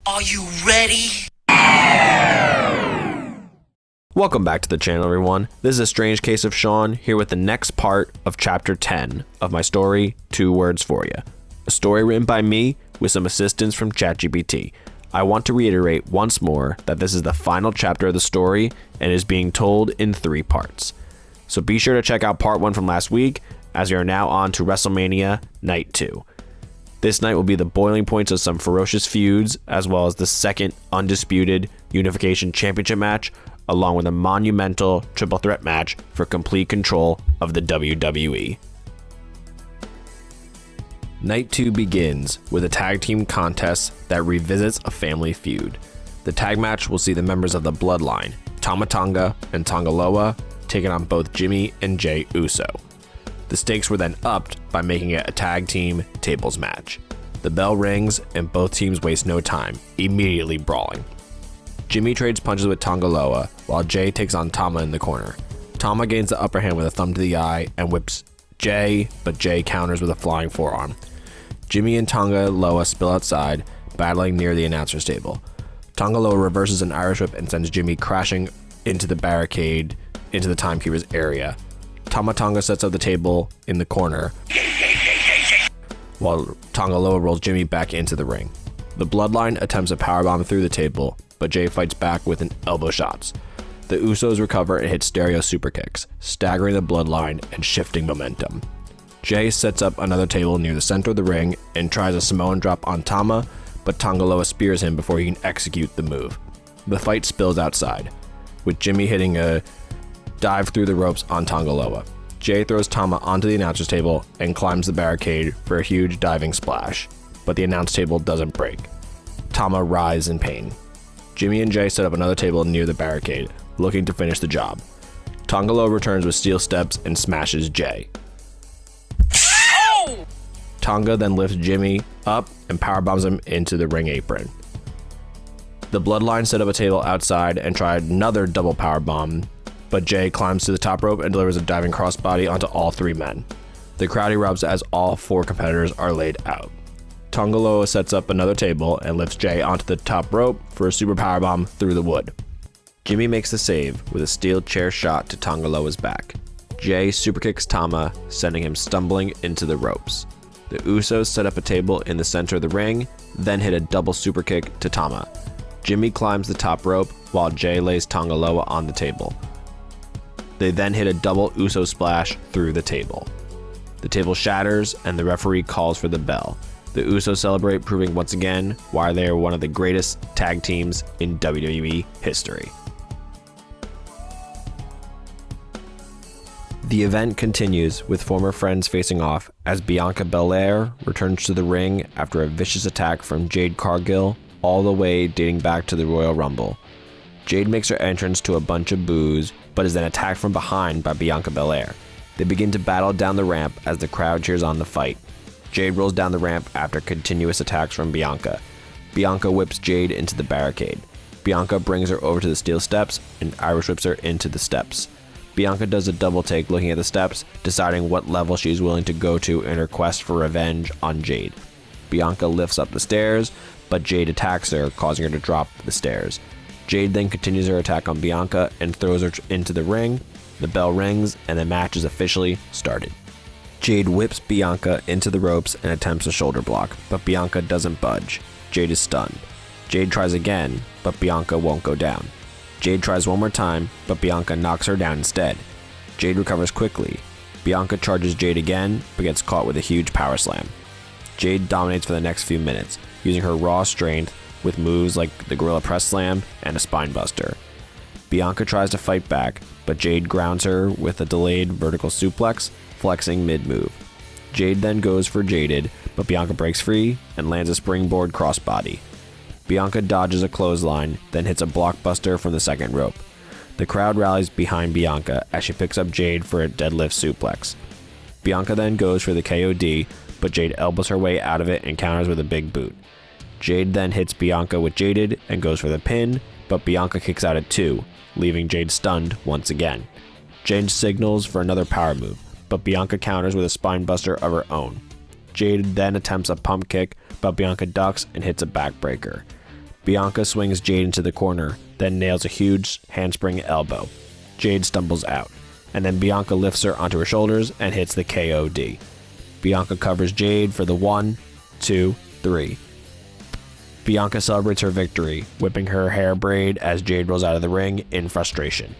Are you ready? Welcome back to the channel, everyone. This is a strange case of Sean here with the next part of chapter 10 of my story, 2 Words For You. A story written by me with some assistance from ChatGPT. I want to reiterate once more that this is the final chapter of the story and is being told in 3 parts. So be sure to check out part 1 from last week, as we are now on to WrestleMania Night 2. This night will be the boiling points of some ferocious feuds, as well as the second undisputed Unification Championship match, along with a monumental triple threat match for complete control of the WWE. Night 2 begins with a tag team contest that revisits a family feud. The tag match will see the members of the Bloodline, Tonga and Tanga Loa, taking on both Jimmy and Jay Uso. The stakes were then upped by making it a tag team tables match. The bell rings and both teams waste no time, immediately brawling. Jimmy trades punches with Tanga Loa while Jay takes on Tama in the corner. Tama gains the upper hand with a thumb to the eye and whips Jay, but Jay counters with a flying forearm. Jimmy and Tanga Loa spill outside, battling near the announcer's table. Tanga Loa reverses an Irish whip and sends Jimmy crashing into the barricade into the timekeeper's area. Tonga sets up the table in the corner, while Tanga Loa rolls Jimmy back into the ring. The Bloodline attempts a powerbomb through the table, but Jay fights back with an elbow shots. The Usos recover and hit stereo super kicks, staggering the Bloodline and shifting momentum. Jay sets up another table near the center of the ring and tries a Samoan drop on Tama, but Tanga Loa spears him before he can execute the move. The fight spills outside, with Jimmy hitting a dive through the ropes on Tanga Loa. Jay throws Tama onto the announcer's table and climbs the barricade for a huge diving splash, but the announce table doesn't break. Tama writhes in pain. Jimmy and Jay set up another table near the barricade, looking to finish the job. Tanga Loa returns with steel steps and smashes Jay. Tonga then lifts Jimmy up and powerbombs him into the ring apron. The Bloodline set up a table outside and tried another double powerbomb, but Jay climbs to the top rope and delivers a diving crossbody onto all 3 men. The crowd erupts as all 4 competitors are laid out. Tanga Loa sets up another table and lifts Jay onto the top rope for a super powerbomb through the wood. Jimmy makes the save with a steel chair shot to Tanga Loa's back. Jay superkicks Tama, sending him stumbling into the ropes. The Usos set up a table in the center of the ring, then hit a double superkick to Tama. Jimmy climbs the top rope while Jay lays Tanga Loa on the table. They then hit a double Uso splash through the table. The table shatters and the referee calls for the bell. The Usos celebrate, proving once again why they are one of the greatest tag teams in WWE history. The event continues with former friends facing off as Bianca Belair returns to the ring after a vicious attack from Jade Cargill, all the way dating back to the Royal Rumble. Jade makes her entrance to a bunch of boos, but is then attacked from behind by Bianca Belair. They begin to battle down the ramp as the crowd cheers on the fight. Jade rolls down the ramp after continuous attacks from Bianca. Bianca whips Jade into the barricade. Bianca brings her over to the steel steps and Irish whips her into the steps. Bianca does a double take looking at the steps, deciding what level she is willing to go to in her quest for revenge on Jade. Bianca lifts up the stairs, but Jade attacks her, causing her to drop the stairs. Jade then continues her attack on Bianca and throws her into the ring. The bell rings and the match is officially started. Jade whips Bianca into the ropes and attempts a shoulder block, but Bianca doesn't budge. Jade is stunned. Jade tries again, but Bianca won't go down. Jade tries one more time, but Bianca knocks her down instead. Jade recovers quickly. Bianca charges Jade again, but gets caught with a huge power slam. Jade dominates for the next few minutes, using her raw strength with moves like the Gorilla Press Slam and a Spine Buster. Bianca tries to fight back, but Jade grounds her with a delayed vertical suplex, flexing mid-move. Jade then goes for Jaded, but Bianca breaks free and lands a springboard crossbody. Bianca dodges a clothesline, then hits a blockbuster from the second rope. The crowd rallies behind Bianca as she picks up Jade for a deadlift suplex. Bianca then goes for the KOD, but Jade elbows her way out of it and counters with a big boot. Jade then hits Bianca with Jaded and goes for the pin, but Bianca kicks out at 2, leaving Jade stunned once again. Jade signals for another power move, but Bianca counters with a spine buster of her own. Jade then attempts a pump kick, but Bianca ducks and hits a backbreaker. Bianca swings Jade into the corner, then nails a huge handspring elbow. Jade stumbles out, and then Bianca lifts her onto her shoulders and hits the KOD. Bianca covers Jade for the 1, 2, 3. Bianca celebrates her victory, whipping her hair braid as Jade rolls out of the ring in frustration.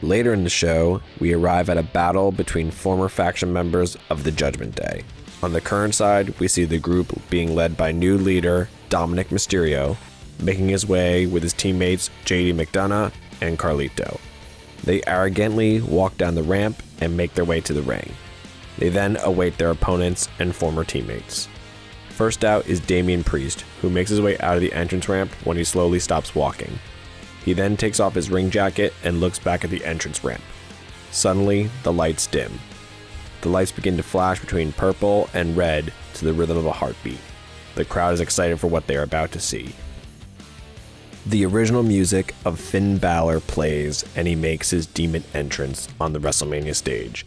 Later in the show, we arrive at a battle between former faction members of the Judgment Day. On the current side, we see the group being led by new leader Dominic Mysterio, making his way with his teammates JD McDonough and Carlito. They arrogantly walk down the ramp and make their way to the ring. They then await their opponents and former teammates. First out is Damian Priest, who makes his way out of the entrance ramp when he slowly stops walking. He then takes off his ring jacket and looks back at the entrance ramp. Suddenly, the lights dim. The lights begin to flash between purple and red to the rhythm of a heartbeat. The crowd is excited for what they are about to see. The original music of Finn Balor plays and he makes his demon entrance on the WrestleMania stage.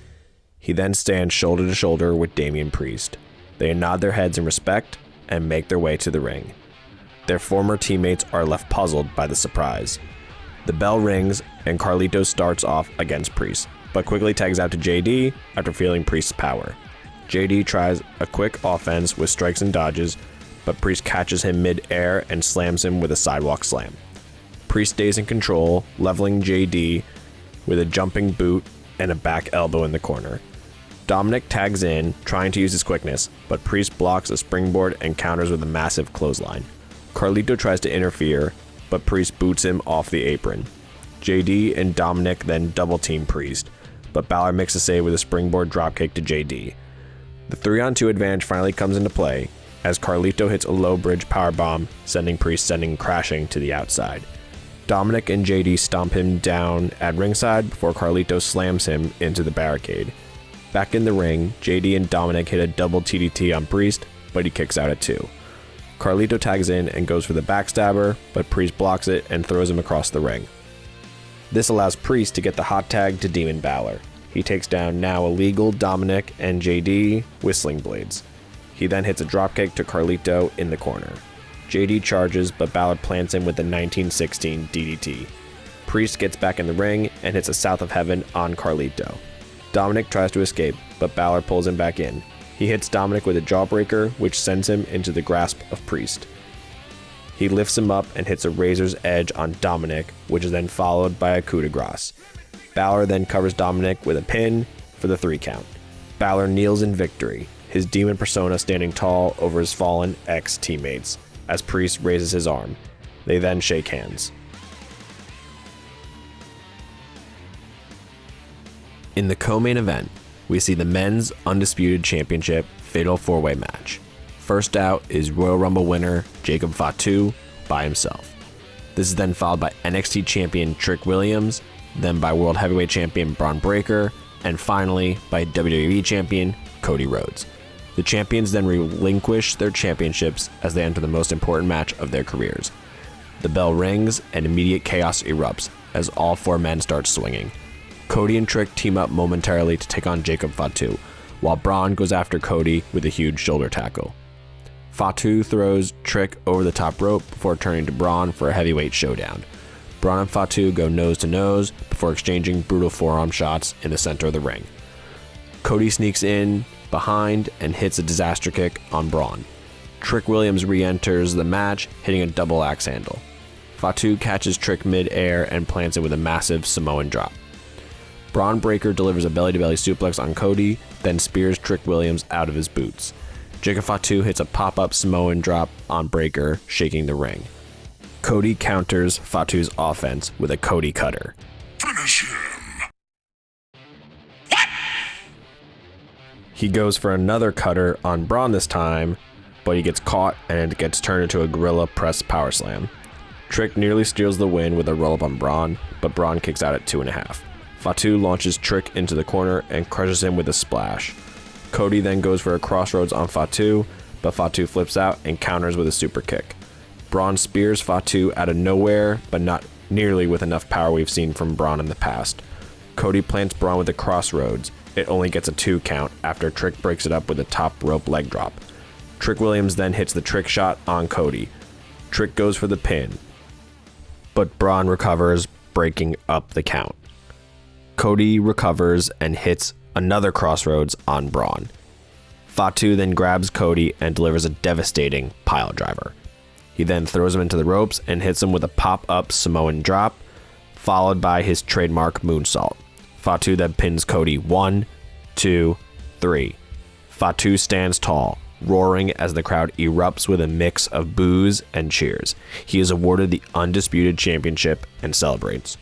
He then stands shoulder to shoulder with Damian Priest. They nod their heads in respect and make their way to the ring. Their former teammates are left puzzled by the surprise. The bell rings and Carlito starts off against Priest, but quickly tags out to JD after feeling Priest's power. JD tries a quick offense with strikes and dodges, but Priest catches him mid-air and slams him with a sidewalk slam. Priest stays in control, leveling JD with a jumping boot and a back elbow in the corner. Dominic tags in, trying to use his quickness, but Priest blocks a springboard and counters with a massive clothesline. Carlito tries to interfere, but Priest boots him off the apron. JD and Dominic then double-team Priest, but Balor makes a save with a springboard dropkick to JD. The 3-on-2 advantage finally comes into play, as Carlito hits a low bridge powerbomb, sending Priest crashing to the outside. Dominic and JD stomp him down at ringside before Carlito slams him into the barricade. Back in the ring, JD and Dominic hit a double TDT on Priest, but he kicks out at 2. Carlito tags in and goes for the backstabber, but Priest blocks it and throws him across the ring. This allows Priest to get the hot tag to Demon Balor. He takes down now illegal Dominic and JD with sling blades. He then hits a dropkick to Carlito in the corner. JD charges, but Balor plants him with the 1916 DDT. Priest gets back in the ring and hits a South of Heaven on Carlito. Dominic tries to escape, but Balor pulls him back in. He hits Dominic with a jawbreaker, which sends him into the grasp of Priest. He lifts him up and hits a razor's edge on Dominic, which is then followed by a coup de grace. Balor then covers Dominic with a pin for the 3 count. Balor kneels in victory, his demon persona standing tall over his fallen ex-teammates, as Priest raises his arm. They then shake hands. In the co-main event, we see the Men's Undisputed Championship Fatal 4-Way match. First out is Royal Rumble winner Jacob Fatu by himself. This is then followed by NXT champion Trick Williams, then by World Heavyweight champion Bron Breakker, and finally by WWE champion Cody Rhodes. The champions then relinquish their championships as they enter the most important match of their careers. The bell rings and immediate chaos erupts as all 4 men start swinging. Cody and Trick team up momentarily to take on Jacob Fatu, while Braun goes after Cody with a huge shoulder tackle. Fatu throws Trick over the top rope before turning to Braun for a heavyweight showdown. Braun and Fatu go nose to nose before exchanging brutal forearm shots in the center of the ring. Cody sneaks in behind and hits a disaster kick on Braun. Trick Williams re-enters the match, hitting a double axe handle. Fatu catches Trick mid-air and plants it with a massive Samoan drop. Bron Breakker delivers a belly-to-belly suplex on Cody, then spears Trick Williams out of his boots. Jacob Fatu hits a pop-up Samoan drop on Breakker, shaking the ring. Cody counters Fatu's offense with a Cody cutter. Finish him! What? He goes for another cutter on Braun this time, but he gets caught and it gets turned into a gorilla press power slam. Trick nearly steals the win with a roll-up on Braun, but Braun kicks out at 2.5. Fatu launches Trick into the corner and crushes him with a splash. Cody then goes for a crossroads on Fatu, but Fatu flips out and counters with a super kick. Braun spears Fatu out of nowhere, but not nearly with enough power we've seen from Braun in the past. Cody plants Braun with a crossroads. It only gets a 2 count after Trick breaks it up with a top rope leg drop. Trick Williams then hits the trick shot on Cody. Trick goes for the pin, but Braun recovers, breaking up the count. Cody recovers and hits another crossroads on Braun. Fatu then grabs Cody and delivers a devastating pile driver. He then throws him into the ropes and hits him with a pop-up Samoan drop, followed by his trademark moonsault. Fatu then pins Cody 1, 2, 3. Fatu stands tall, roaring as the crowd erupts with a mix of boos and cheers. He is awarded the undisputed championship and celebrates.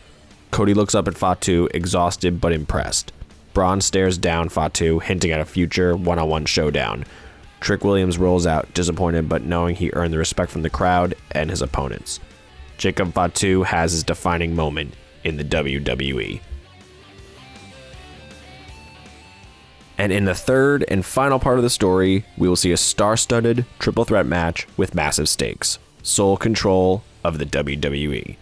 Cody looks up at Fatu, exhausted but impressed. Braun stares down Fatu, hinting at a future one-on-one showdown. Trick Williams rolls out, disappointed but knowing he earned the respect from the crowd and his opponents. Jacob Fatu has his defining moment in the WWE. And in the third and final part of the story, we will see a star-studded triple threat match with massive stakes. Sole control of the WWE.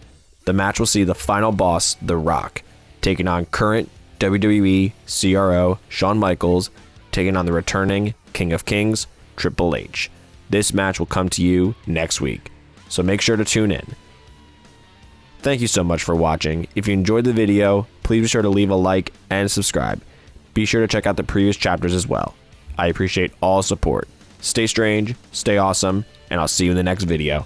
The match will see the final boss, The Rock, taking on current WWE CRO Shawn Michaels, taking on the returning King of Kings, Triple H. This match will come to you next week, so make sure to tune in. Thank you so much for watching. If you enjoyed the video, please be sure to leave a like and subscribe. Be sure to check out the previous chapters as well. I appreciate all support. Stay strange, stay awesome, and I'll see you in the next video.